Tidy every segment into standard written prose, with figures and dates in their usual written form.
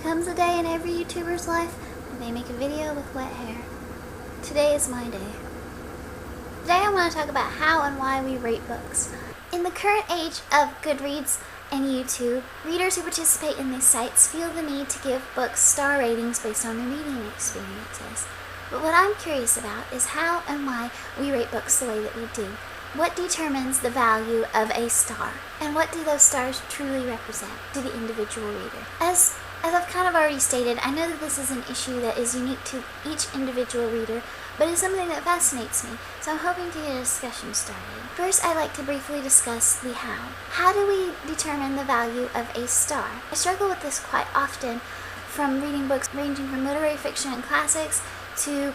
comes a day in every YouTuber's life when they make a video with wet hair. Today is my day. Today I want to talk about how and why we rate books. In the current age of Goodreads and YouTube, readers who participate in these sites feel the need to give books star ratings based on their reading experiences. But what I'm curious about is how and why we rate books the way that we do. What determines the value of a star? And what do those stars truly represent to the individual reader? As I've kind of already stated, I know that this is an issue that is unique to each individual reader, but it's something that fascinates me, so I'm hoping to get a discussion started. First, I'd like to briefly discuss the how. How do we determine the value of a star? I struggle with this quite often, from reading books ranging from literary fiction and classics to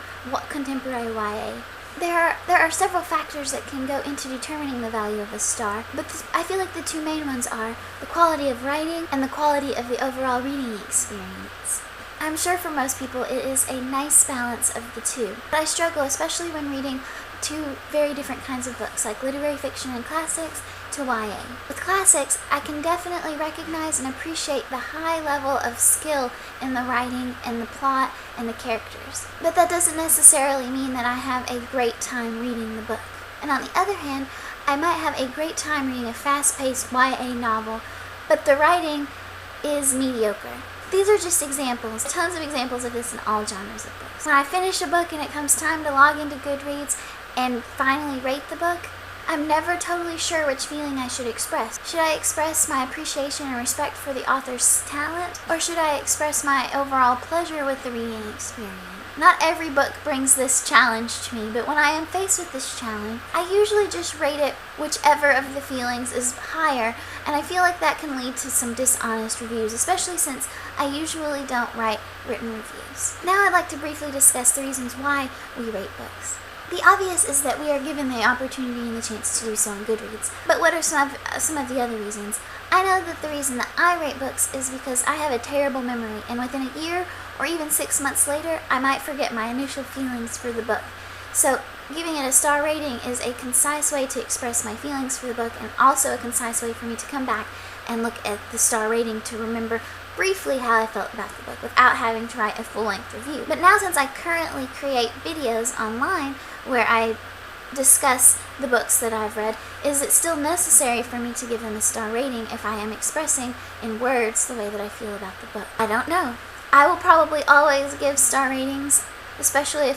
contemporary YA. There are several factors that can go into determining the value of a star, but I feel like the two main ones are the quality of writing and the quality of the overall reading experience. I'm sure for most people it is a nice balance of the two, but I struggle especially when reading two very different kinds of books, like literary fiction and classics to YA. With classics, I can definitely recognize and appreciate the high level of skill in the writing and the plot and the characters. But that doesn't necessarily mean that I have a great time reading the book. And on the other hand, I might have a great time reading a fast-paced YA novel, but the writing is mediocre. These are just examples, tons of examples of this in all genres of books. When I finish a book and it comes time to log into Goodreads and finally rate the book, I'm never totally sure which feeling I should express. Should I express my appreciation and respect for the author's talent, or should I express my overall pleasure with the reading experience? Not every book brings this challenge to me, but when I am faced with this challenge, I usually just rate it whichever of the feelings is higher, and I feel like that can lead to some dishonest reviews, especially since I usually don't write written reviews. Now I'd like to briefly discuss the reasons why we rate books. The obvious is that we are given the opportunity and the chance to do so on Goodreads. But what are some of the other reasons? I know that the reason that I rate books is because I have a terrible memory, and within a year or even 6 months later, I might forget my initial feelings for the book. So giving it a star rating is a concise way to express my feelings for the book, and also a concise way for me to come back and look at the star rating to remember briefly how I felt about the book without having to write a full-length review. But now, since I currently create videos online where I discuss the books that I've read, is it still necessary for me to give them a star rating if I am expressing in words the way that I feel about the book? I don't know. I will probably always give star ratings, especially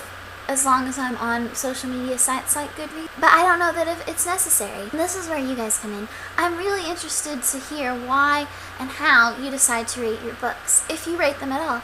as long as I'm on social media sites like Goodreads, but I don't know that if it's necessary. And this is where you guys come in. I'm really interested to hear why and how you decide to rate your books, if you rate them at all.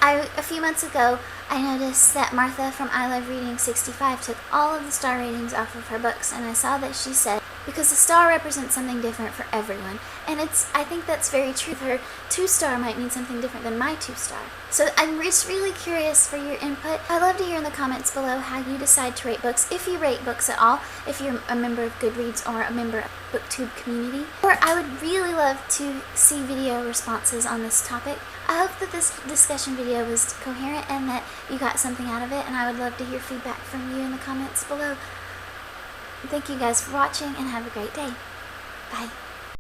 A few months ago, I noticed that Martha from I Love Reading 65 took all of the star ratings off of her books, and I saw that she said, because the star represents something different for everyone. And I think that's very true. Her 2-star might mean something different than my 2-star. So I'm just really curious for your input. I'd love to hear in the comments below how you decide to rate books, if you rate books at all, if you're a member of Goodreads or a member of BookTube community. Or I would really love to see video responses on this topic. I hope that this discussion video was coherent and that you got something out of it, and I would love to hear feedback from you in the comments below. Thank you guys for watching, and have a great day. Bye.